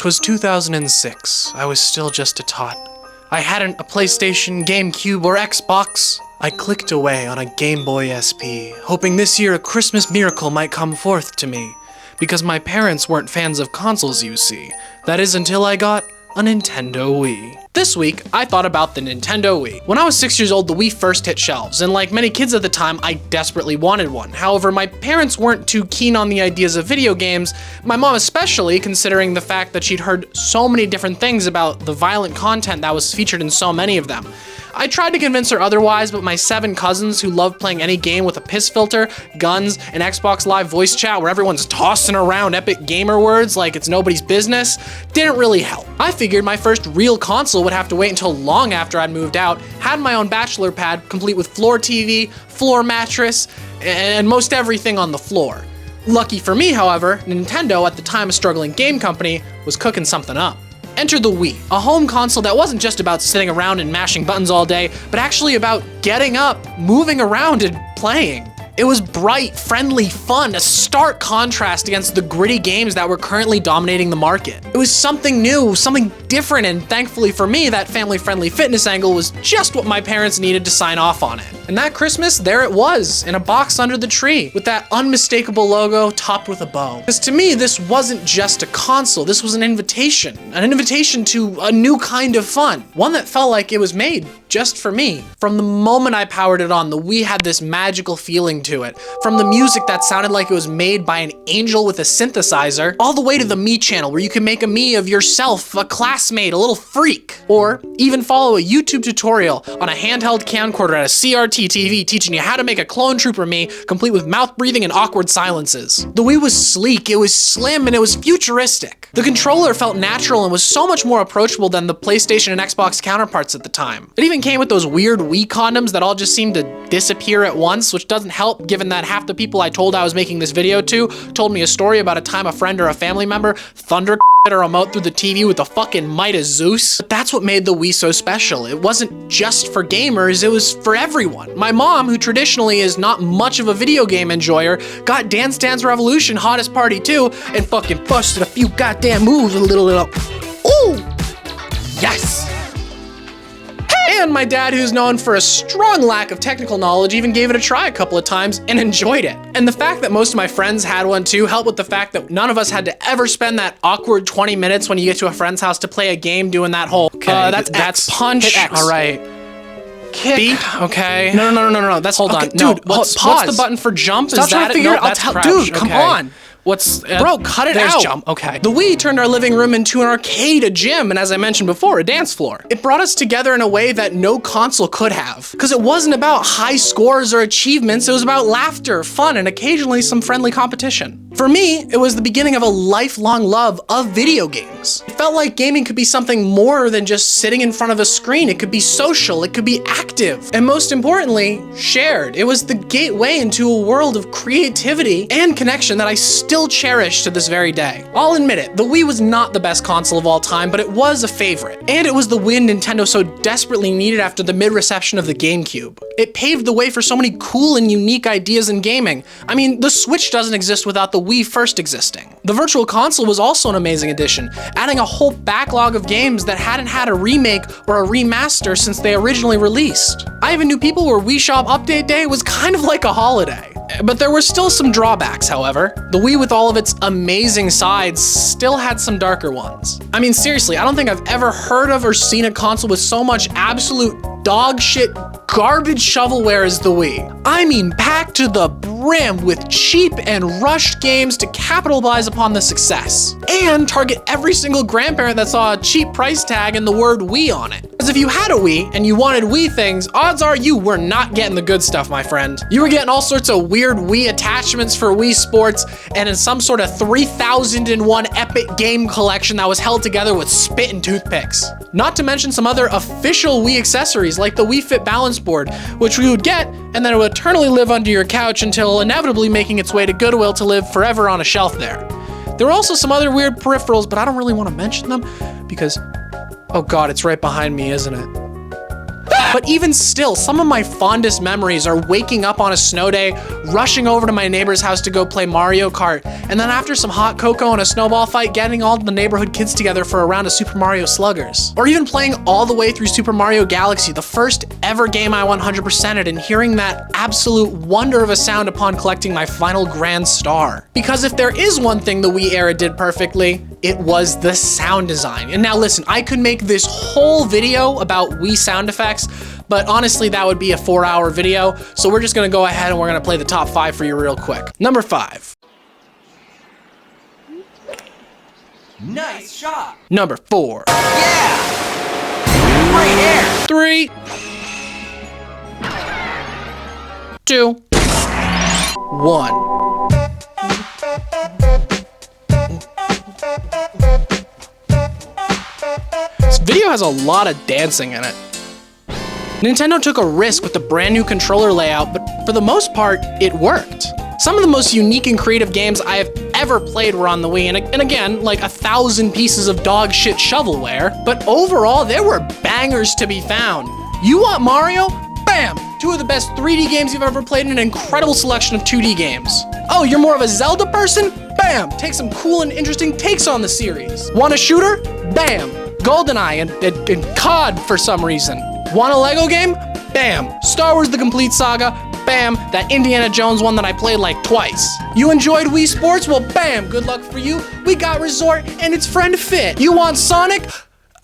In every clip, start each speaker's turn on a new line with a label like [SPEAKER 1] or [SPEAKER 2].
[SPEAKER 1] 'Twas 2006. I was still just a tot. I hadn't a PlayStation, GameCube, or Xbox. I clicked away on a Game Boy SP, hoping this year a Christmas miracle might come forth to me. Because my parents weren't fans of consoles, you see. That is until I got a Nintendo Wii. This week, I thought about the Nintendo Wii. When I was 6 years old, the Wii first hit shelves, and like many kids at the time, I desperately wanted one. However, my parents weren't too keen on the ideas of video games, my mom especially, considering the fact that she'd heard so many different things about the violent content that was featured in so many of them. I tried to convince her otherwise, but my 7 cousins who love playing any game with a piss filter, guns, and Xbox Live voice chat where everyone's tossing around epic gamer words like it's nobody's business didn't really help. I figured my first real console would have to wait until long after I'd moved out, had my own bachelor pad complete with floor TV, floor mattress, and most everything on the floor. Lucky for me, however, Nintendo, at the time a struggling game company, was cooking something up. Enter the Wii, a home console that wasn't just about sitting around and mashing buttons all day, but actually about getting up, moving around, and playing. It was bright, friendly, fun, a stark contrast against the gritty games that were currently dominating the market. It was something new, something different, and thankfully for me, that family-friendly fitness angle was just what my parents needed to sign off on it. And that Christmas, there it was, in a box under the tree, with that unmistakable logo topped with a bow. Because to me, this wasn't just a console, this was an invitation to a new kind of fun, one that felt like it was made just for me. From the moment I powered it on, the Wii had this magical feeling to it. From the music that sounded like it was made by an angel with a synthesizer, all the way to the Me channel where you can make a Me of yourself, a classmate, a little freak. Or even follow a YouTube tutorial on a handheld camcorder at a CRT TV teaching you how to make a clone trooper Me, complete with mouth breathing and awkward silences. The Wii was sleek, it was slim, and it was futuristic. The controller felt natural and was so much more approachable than the PlayStation and Xbox counterparts at the time. It even came with those weird Wii condoms that all just seemed to disappear at once, which doesn't help given that half the people I told I was making this video to told me a story about a time a friend or a family member thunder a remote through the TV with the fucking might of Zeus. But that's what made the Wii so special. It wasn't just for gamers, it was for everyone. My mom, who traditionally is not much of a video game enjoyer, got Dance Dance Revolution Hottest Party 2 and fucking busted a few goddamn moves with a little. Ooh! Yes! And my dad, who's known for a strong lack of technical knowledge, even gave it a try a couple of times and enjoyed it. And the fact that most of my friends had one too helped with the fact that none of us had to ever spend that awkward 20 minutes when you get to a friend's house to play a game doing that whole, that's punch.
[SPEAKER 2] Hit X.
[SPEAKER 1] All right.
[SPEAKER 2] Kick.
[SPEAKER 1] B, okay.
[SPEAKER 2] No. That's
[SPEAKER 1] Hold on.
[SPEAKER 2] Dude,
[SPEAKER 1] No,
[SPEAKER 2] pause.
[SPEAKER 1] what's the button for jump?
[SPEAKER 2] Stop
[SPEAKER 1] Is
[SPEAKER 2] trying
[SPEAKER 1] that
[SPEAKER 2] to figure
[SPEAKER 1] no,
[SPEAKER 2] it out.
[SPEAKER 1] that's crouch.
[SPEAKER 2] Dude, come
[SPEAKER 1] Okay.
[SPEAKER 2] on.
[SPEAKER 1] What's
[SPEAKER 2] Bro, cut it
[SPEAKER 1] there's
[SPEAKER 2] out.
[SPEAKER 1] Jump. Okay. The Wii turned our living room into an arcade, a gym, and as I mentioned before, a dance floor. It brought us together in a way that no console could have. Because it wasn't about high scores or achievements, it was about laughter, fun, and occasionally some friendly competition. For me, it was the beginning of a lifelong love of video games. It felt like gaming could be something more than just sitting in front of a screen. It could be social, it could be active, and most importantly, shared. It was the gateway into a world of creativity and connection that I still cherish to this very day. I'll admit it, the Wii was not the best console of all time, but it was a favorite. And it was the win Nintendo so desperately needed after the mid-reception of the GameCube. It paved the way for so many cool and unique ideas in gaming. I mean, the Switch doesn't exist without the Wii first existing. The Virtual Console was also an amazing addition, adding a whole backlog of games that hadn't had a remake or a remaster since they originally released. I even knew people where Wii Shop Update Day was kind of like a holiday. But there were still some drawbacks, however. The Wii, with all of its amazing sides, still had some darker ones. I mean, seriously, I don't think I've ever heard of or seen a console with so much absolute dog shit garbage shovelware as the Wii. I mean, packed to the brim with cheap and rushed games to capitalize upon the success, and target every single grandparent that saw a cheap price tag and the word Wii on it. Because if you had a Wii and you wanted Wii things, odds are you were not getting the good stuff, my friend. You were getting all sorts of weird Wii attachments for Wii Sports and in some sort of 3001 epic game collection that was held together with spit and toothpicks. Not to mention some other official Wii accessories like the Wii Fit balance board, which we would get and then it would eternally live under your couch until inevitably making its way to Goodwill to live forever on a shelf there. There were also some other weird peripherals, but I don't really want to mention them because, oh god, it's right behind me, isn't it? But even still, some of my fondest memories are waking up on a snow day, rushing over to my neighbor's house to go play Mario Kart, and then after some hot cocoa and a snowball fight, getting all the neighborhood kids together for a round of Super Mario Sluggers. Or even playing all the way through Super Mario Galaxy, the first ever game I 100%ed, and hearing that absolute wonder of a sound upon collecting my final grand star. Because if there is one thing the Wii era did perfectly, it was the sound design. And now listen, I could make this whole video about Wii sound effects, but honestly, that would be a 4-hour video. So we're just gonna go ahead and we're gonna play the top 5 for you real quick. Number 5.
[SPEAKER 3] Nice shot.
[SPEAKER 1] Number 4.
[SPEAKER 3] Yeah. Great air.
[SPEAKER 1] 3, 2, 1. This video has a lot of dancing in it. Nintendo took a risk with the brand new controller layout, but for the most part, it worked. Some of the most unique and creative games I have ever played were on the Wii, and again, like 1,000 pieces of dog shit shovelware, but overall, there were bangers to be found. You want Mario? Bam! 2 of the best 3D games you've ever played and an incredible selection of 2D games. Oh, you're more of a Zelda person? Bam! Take some cool and interesting takes on the series. Want a shooter? Bam! GoldenEye and COD for some reason. Want a Lego game? Bam! Star Wars The Complete Saga. Bam! That Indiana Jones one that I played like twice. You enjoyed Wii Sports? Well, bam! Good luck for you. We got Resort and its friend Fit. You want Sonic?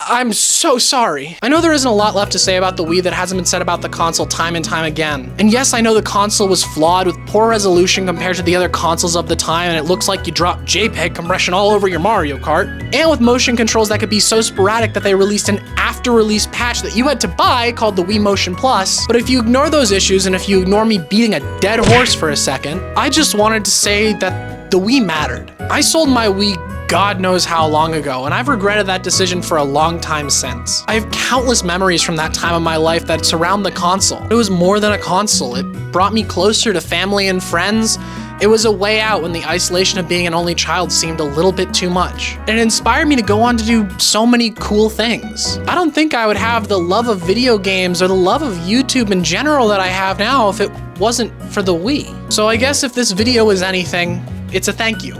[SPEAKER 1] I'm so sorry. I know there isn't a lot left to say about the Wii that hasn't been said about the console time and time again. And yes, I know the console was flawed with poor resolution compared to the other consoles of the time, and it looks like you dropped JPEG compression all over your Mario Kart. And with motion controls that could be so sporadic that they released an after-release patch that you had to buy called the Wii Motion Plus. But if you ignore those issues, and if you ignore me beating a dead horse for a second, I just wanted to say that the Wii mattered. I sold my Wii God knows how long ago, and I've regretted that decision for a long time since. I have countless memories from that time of my life that surround the console. It was more than a console. It brought me closer to family and friends. It was a way out when the isolation of being an only child seemed a little bit too much. And it inspired me to go on to do so many cool things. I don't think I would have the love of video games or the love of YouTube in general that I have now if it wasn't for the Wii. So I guess if this video is anything, it's a thank you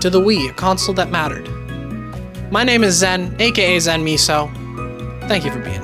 [SPEAKER 1] to the Wii, a console that mattered. My name is Zen, aka ZenMiso. Thank you for being here.